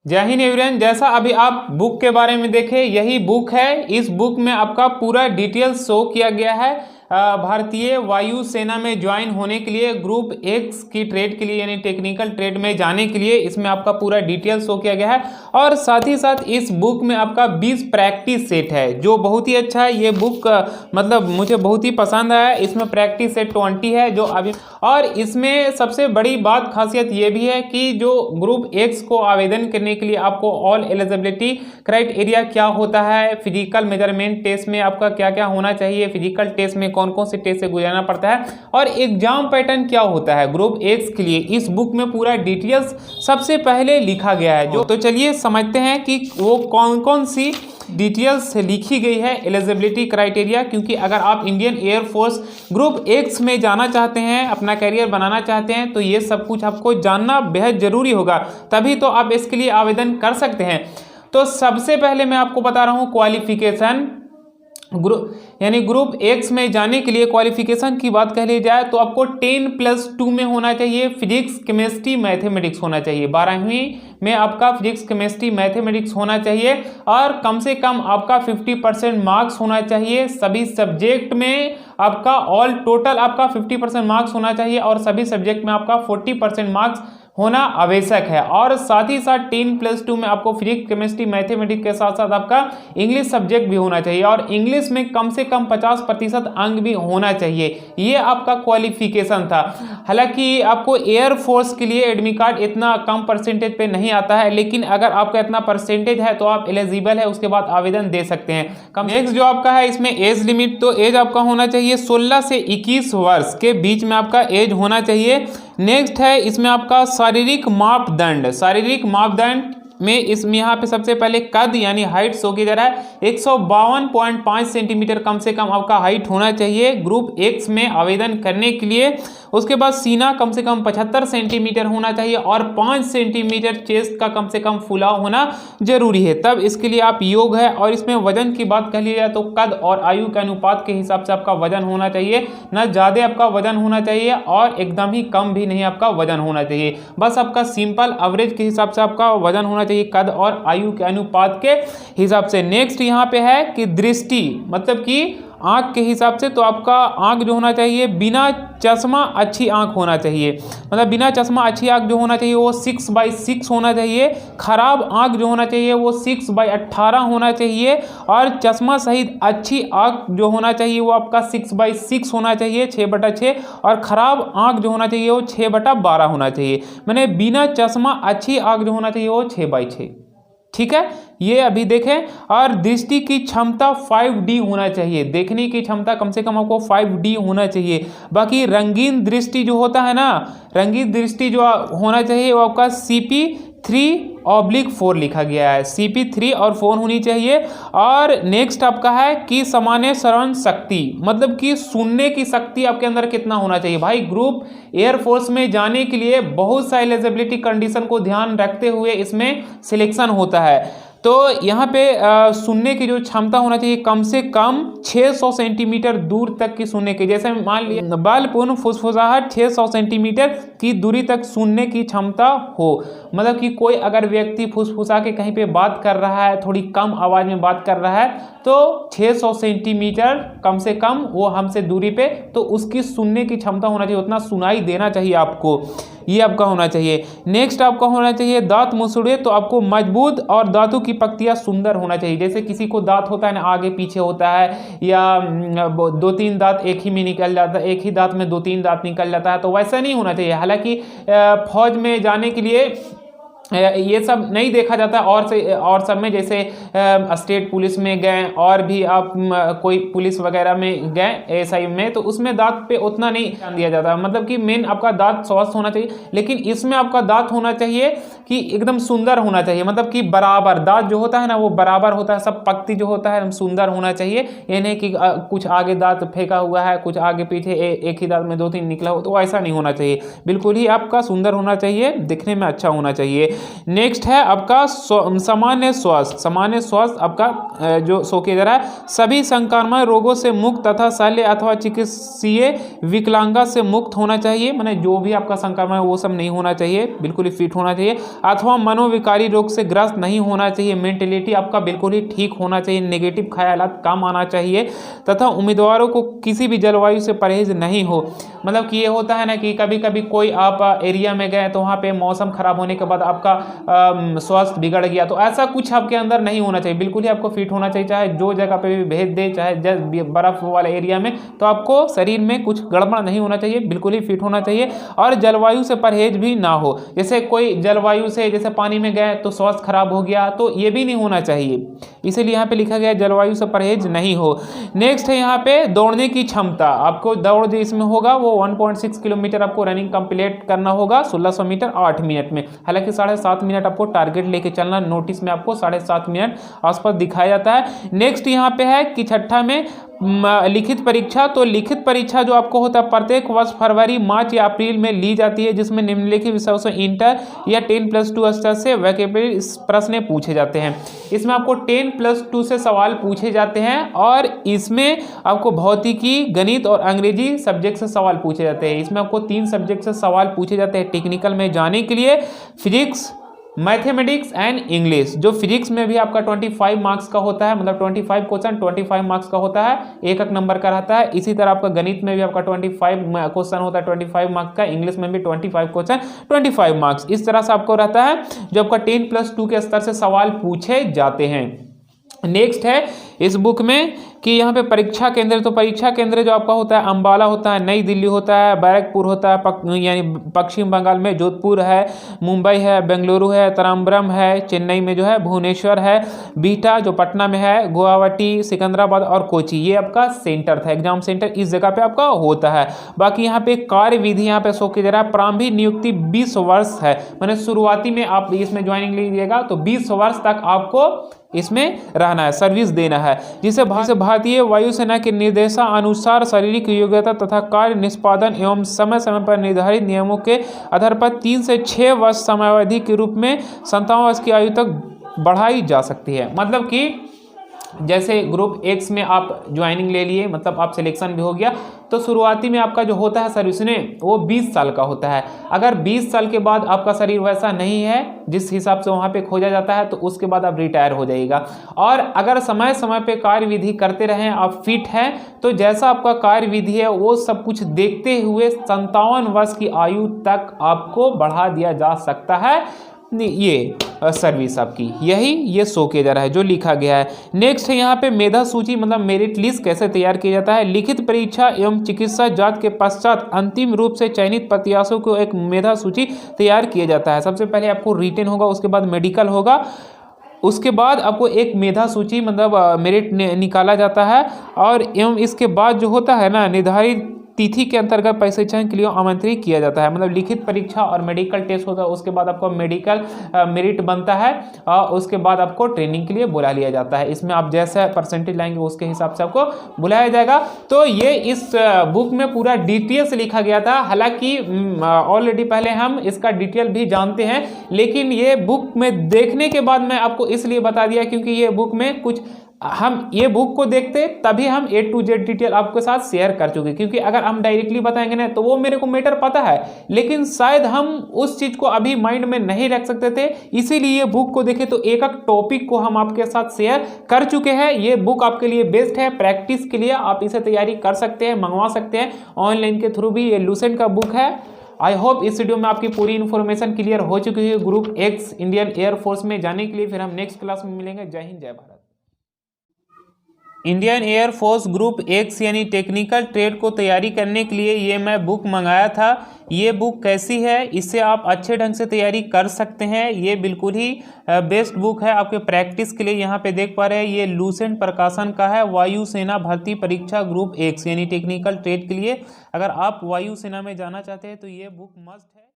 जय हिंद एवरीवन। जैसा अभी आप बुक के बारे में देखे, यही बुक है। इस बुक में आपका पूरा डिटेल्स शो किया गया है। भारतीय वायु सेना में ज्वाइन होने के लिए ग्रुप एक्स की ट्रेड के लिए यानी टेक्निकल ट्रेड में जाने के लिए इसमें आपका पूरा डिटेल्स शो किया गया है। और साथ ही साथ इस बुक में आपका 20 प्रैक्टिस सेट है जो बहुत ही अच्छा है। ये बुक मतलब मुझे बहुत ही पसंद आया। इसमें प्रैक्टिस सेट 20 है जो अभी, और इसमें सबसे बड़ी बात खासियत ये भी है कि जो ग्रुप एक्स को आवेदन करने के लिए आपको ऑल एलिजिबिलिटी क्राइटेरिया क्या होता है, फिजिकल मेजरमेंट टेस्ट में आपका क्या क्या होना चाहिए, फिजिकल टेस्ट में कौन कौन से टेस्ट से गुजरना पड़ता है, और एग्जाम पैटर्न क्या होता है ग्रुप एक्स के लिए, इस बुक में पूरा डिटेल्स सबसे पहले लिखा गया है। जो तो चलिए समझते हैं कि वो कौन कौन सी डिटेल्स लिखी गई है एलिजिबिलिटी क्राइटेरिया। क्योंकि अगर आप इंडियन एयरफोर्स ग्रुप एक्स में जाना चाहते हैं, अपना करियर बनाना चाहते हैं, तो ये सब कुछ आपको जानना बेहद जरूरी होगा, तभी तो आप इसके लिए आवेदन कर सकते हैं। तो सबसे पहले मैं आपको बता रहा हूँ क्वालिफिकेशन। ग्रुप एक्स में जाने के लिए क्वालिफिकेशन की बात कह ली जाए तो आपको 10+2 में होना चाहिए, फिजिक्स केमिस्ट्री मैथमेटिक्स होना चाहिए। 12वीं में आपका फिजिक्स केमिस्ट्री मैथमेटिक्स होना चाहिए, और कम से कम आपका 50% मार्क्स होना चाहिए सभी सब्जेक्ट में। आपका ऑल टोटल आपका 50% मार्क्स होना चाहिए, और सभी सब्जेक्ट में आपका 40% मार्क्स होना आवश्यक है। और साथ ही साथ 10+2 में आपको फिजिक्स केमिस्ट्री मैथमेटिक्स के साथ साथ आपका इंग्लिश सब्जेक्ट भी होना चाहिए, और इंग्लिश में कम से कम 50% अंक भी होना चाहिए। ये आपका क्वालिफिकेशन था। हालांकि आपको एयरफोर्स के लिए एडमिट कार्ड इतना कम परसेंटेज पे नहीं आता है, लेकिन अगर आपका इतना परसेंटेज है तो आप एलिजिबल है, उसके बाद आवेदन दे सकते हैं। नेक्स्ट जो आपका है इसमें एज लिमिट, तो एज आपका होना चाहिए 16 से 21 वर्ष के बीच में आपका एज होना चाहिए। नेक्स्ट है इसमें आपका शारीरिक मापदंड में इसमें यहाँ पे सबसे पहले कद यानी हाइट शो किया जा रहा है। 152.5 सेंटीमीटर कम से कम आपका हाइट होना चाहिए ग्रुप एक्स में आवेदन करने के लिए। उसके बाद सीना कम से कम 75 सेंटीमीटर होना चाहिए, और 5 सेंटीमीटर चेस्ट का कम से कम फुलाव होना जरूरी है, तब इसके लिए आप योग है। और इसमें वजन की बात कर ली जाए तो कद और आयु के अनुपात के हिसाब से आपका वजन होना चाहिए। ना ज़्यादा आपका वजन होना चाहिए और एकदम ही कम भी नहीं आपका वजन होना चाहिए, बस आपका सिंपल एवरेज के हिसाब से आपका वजन होना चाहिए कद और आयु के अनुपात के हिसाब से। नेक्स्ट यहाँ पे है कि दृष्टि मतलब कि आंख के हिसाब से, तो आपका आंख जो होना चाहिए बिना चश्मा अच्छी आंख होना चाहिए, मतलब बिना चश्मा अच्छी आंख जो होना चाहिए वो 6/6 होना चाहिए। खराब आंख जो होना चाहिए वो 6/18 होना चाहिए, और चश्मा सहित अच्छी आंख जो होना चाहिए वो आपका 6/6 होना चाहिए, 6/6। और खराब आंख जो होना चाहिए वो 6/12 होना चाहिए। मैंने बिना चश्मा अच्छी आंख जो होना चाहिए वो 6/6। ठीक है, ये अभी देखें। और दृष्टि की क्षमता 5D होना चाहिए, देखने की क्षमता कम से कम आपको 5D होना चाहिए। बाकी रंगीन दृष्टि जो होता है ना, रंगीन दृष्टि जो होना चाहिए वो आपका CP3/4 लिखा गया है, CP3 और 4 होनी चाहिए। और नेक्स्ट आपका है कि सामान्य श्रवण शक्ति, मतलब कि सुनने की शक्ति आपके अंदर कितना होना चाहिए। भाई ग्रुप एयरफोर्स में जाने के लिए बहुत सा एलिजिबिलिटी कंडीशन को ध्यान रखते हुए इसमें सिलेक्शन होता है। तो यहाँ पे सुनने की जो क्षमता होना चाहिए कम से कम 600 सेंटीमीटर दूर तक की सुनने की, जैसे मान लिया बलपूर्ण फुसफुसाहट 600 सेंटीमीटर की दूरी तक सुनने की क्षमता हो। मतलब कि कोई अगर व्यक्ति फुसफुसा के कहीं पे बात कर रहा है, थोड़ी कम आवाज़ में बात कर रहा है, तो 600 सेंटीमीटर कम से कम वो हमसे दूरी पे, तो उसकी सुनने की क्षमता होना चाहिए, उतना सुनाई देना चाहिए आपको, ये आपका होना चाहिए। नेक्स्ट आपका होना चाहिए दांत मुसड़े, तो आपको मजबूत और दांतों की पक्तियां सुंदर होना चाहिए। जैसे किसी को दांत होता है ना, आगे पीछे होता है, या 2-3 दांत एक ही में निकल जाता है, एक ही दांत में 2-3 दांत निकल जाता है, तो वैसा नहीं होना चाहिए। हालांकि फौज में जाने के लिए ये सब नहीं देखा जाता, और सब में जैसे स्टेट पुलिस में गए, और भी आप कोई पुलिस वगैरह में गए SI में, तो उसमें दांत पे उतना नहीं ध्यान दिया जाता। मतलब कि मेन आपका दांत स्वस्थ होना चाहिए, लेकिन इसमें आपका दांत होना चाहिए कि एकदम सुंदर होना चाहिए, मतलब कि बराबर दांत जो होता है ना वो बराबर होता है, सब पक्ति जो होता है एकदम सुंदर होना चाहिए। ये नहीं कि कुछ आगे दांत फेंका हुआ है, कुछ आगे पीछे एक ही दांत में 2-3 निकला हो, तो ऐसा नहीं होना चाहिए। बिल्कुल ही आपका सुंदर होना चाहिए, दिखने में अच्छा होना चाहिए। नेक्स्ट है आपका सामान्य स्वास्थ्य आपका जो शो किया जा रहा है, सभी संक्रामक रोगों से मुक्त तथा शल्य अथवा चिकित्सीय विकलांगता से मुक्त होना चाहिए। माने जो भी आपका संक्रमण है वो सब नहीं होना चाहिए, बिल्कुल ही फिट होना चाहिए। अथवा मनोविकारी रोग से ग्रस्त नहीं होना चाहिए, मेंटेलिटी आपका बिल्कुल ही ठीक होना चाहिए, नेगेटिव ख्यालात कम आना चाहिए, तथा उम्मीदवारों को किसी भी जलवायु से परहेज नहीं हो। मतलब कि ये होता है ना कि कभी कभी कोई आप एरिया में गए तो वहाँ पे मौसम खराब होने के बाद आपका स्वास्थ्य बिगड़ गया, तो ऐसा कुछ आपके अंदर नहीं होना चाहिए, बिल्कुल ही आपको फिट होना चाहिए। चाहे जो जगह पे भी भेज दे, चाहे बर्फ वाले एरिया में, तो आपको शरीर में कुछ गड़बड़ नहीं होना चाहिए, बिल्कुल ही फिट होना चाहिए। और जलवायु से परहेज भी ना हो, जैसे कोई जलवायु से जैसे पानी में गए तो स्वास्थ्य खराब हो गया, तो ये भी नहीं होना चाहिए, इसीलिए यहाँ पे लिखा गया जलवायु से परहेज नहीं हो। नेक्स्ट है यहाँ पे दौड़ने की क्षमता, आपको दौड़ जो इसमें होगा वो 1.6 किलोमीटर आपको रनिंग कंप्लीट करना होगा 1600 मीटर 8 मिनट में। हालांकि 7.5 मिनट आपको टारगेट लेके चलना, नोटिस में आपको 7.5 मिनट आसपास दिखाया जाता है। नेक्स्ट यहाँ पे है कि छठा में लिखित परीक्षा, तो लिखित परीक्षा जो आपको होता है प्रत्येक वर्ष फरवरी, मार्च या अप्रैल में ली जाती है, जिसमें निम्नलिखित विषयों से इंटर या 10+2 स्तर से वोकैबुलरी प्रश्न पूछे जाते हैं। इसमें आपको 10+2 से सवाल पूछे जाते हैं और इसमें आपको भौतिकी, गणित और अंग्रेजी सब्जेक्ट से सवाल पूछे जाते हैं। इसमें आपको 3 सब्जेक्ट से सवाल पूछे जाते हैं टेक्निकल में जाने के लिए, फिजिक्स, मैथमेटिक्स एंड इंग्लिश। जो फिजिक्स में भी आपका 25 मार्क्स का होता है, मतलब 25 क्वेश्चन 25 मार्क्स का होता है, एक नंबर का रहता है। इसी तरह आपका गणित में भी आपका 25 क्वेश्चन होता है 25 मार्क्स का, इंग्लिश में भी 25 क्वेश्चन 25 मार्क्स। इस तरह से आपको रहता है जो आपका 10+2 के स्तर से सवाल पूछे जाते हैं। नेक्स्ट है इस बुक में कि यहाँ पे परीक्षा केंद्र, तो परीक्षा केंद्र जो आपका होता है अंबाला होता है, नई दिल्ली होता है, बैरकपुर होता है यानी पश्चिम बंगाल में, जोधपुर है, मुंबई है, बेंगलुरु है, तराम्बरम है, चेन्नई में जो है, भुवनेश्वर है, बीटा जो पटना में है, गुवाहाटी, सिकंदराबाद और कोची, ये आपका सेंटर था, एग्जाम सेंटर इस जगह पे आपका होता है। बाकी यहाँ पे कार्य विधि यहाँ पे शो की जा रहा है, प्रारंभिक नियुक्ति 20 वर्ष है, मैंने शुरुआती में आप इसमें ज्वाइनिंग लीजिएगा तो 20 वर्ष तक आपको इसमें रहना है, सर्विस देना है, जिसे भारतीय वायुसेना के निर्देशानुसार शारीरिक योग्यता तथा कार्य निष्पादन एवं समय समय पर निर्धारित नियमों के आधार पर 3 से 6 वर्ष समयावधि के रूप में 57 वर्ष की आयु तक बढ़ाई जा सकती है। मतलब कि जैसे ग्रुप एक्स में आप ज्वाइनिंग ले लिए, मतलब आप सिलेक्शन भी हो गया, तो शुरुआती में आपका जो होता है सर्विस में वो 20 साल का होता है। अगर 20 साल के बाद आपका शरीर वैसा नहीं है जिस हिसाब से वहाँ पे खोजा जाता है, तो उसके बाद आप रिटायर हो जाइएगा। और अगर समय समय पे कार्य विधि करते रहें, आप फिट हैं, तो जैसा आपका कार्य विधि है वो सब कुछ देखते हुए 57 वर्ष की आयु तक आपको बढ़ा दिया जा सकता है। ये सर्विस आपकी, यही ये शो किया जा रहा है जो लिखा गया है। नेक्स्ट है यहाँ पे मेधा सूची, मतलब मेरिट लिस्ट कैसे तैयार किया जाता है। लिखित परीक्षा एवं चिकित्सा जांच के पश्चात अंतिम रूप से चयनित प्रत्याशियों को एक मेधा सूची तैयार किया जाता है। सबसे पहले आपको रिटन होगा, उसके बाद मेडिकल होगा, उसके बाद आपको एक मेधा सूची मतलब मेरिट निकाला जाता है, और एवं इसके बाद जो होता है ना निर्धारित तिथि के अंतर्गत प्रशिक्षण के लिए आमंत्रित किया जाता है। मतलब लिखित परीक्षा और मेडिकल टेस्ट होता है, उसके बाद आपको मेडिकल मेरिट बनता है और उसके बाद आपको ट्रेनिंग के लिए बुला लिया जाता है। इसमें आप जैसा परसेंटेज लाएंगे उसके हिसाब से आपको बुलाया जाएगा। तो ये इस बुक में पूरा डिटेल से लिखा गया था। हालांकि ऑलरेडी पहले हम इसका डिटेल भी जानते हैं, लेकिन ये बुक में देखने के बाद मैं आपको इसलिए बता दिया क्योंकि ये बुक में कुछ हम ये बुक को देखते तभी हम A to Z डिटेल आपके साथ शेयर कर चुके, क्योंकि अगर हम डायरेक्टली बताएंगे ना तो वो मेरे को मैटर पता है, लेकिन शायद हम उस चीज को अभी माइंड में नहीं रख सकते थे, इसीलिए ये बुक को देखे तो एक एक टॉपिक को हम आपके साथ शेयर कर चुके हैं। ये बुक आपके लिए बेस्ट है प्रैक्टिस के लिए, आप इसे तैयारी कर सकते हैं, मंगवा सकते हैं ऑनलाइन के थ्रू भी। ये लूसेंट का बुक है। आई होप इस वीडियो में आपकी पूरी इन्फॉर्मेशन क्लियर हो चुकी है ग्रुप एक्स इंडियन एयरफोर्स में जाने के लिए। फिर हम नेक्स्ट क्लास में मिलेंगे। जय हिंद, जय Bharat. Indian air force group x यानी टेक्निकल ट्रेड को तैयारी करने के लिए ये मैं बुक मंगाया था। ये बुक कैसी है, इससे आप अच्छे ढंग से तैयारी कर सकते हैं। ये बिल्कुल ही बेस्ट बुक है आपके प्रैक्टिस के लिए। यहाँ पे देख पा रहे हैं ये लूसेंट प्रकाशन का है, वायुसेना भर्ती परीक्षा ग्रुप एक्स यानी टेक्निकल ट्रेड के लिए। अगर आप वायुसेना में जाना चाहते हैं तो ये बुक मस्ट है।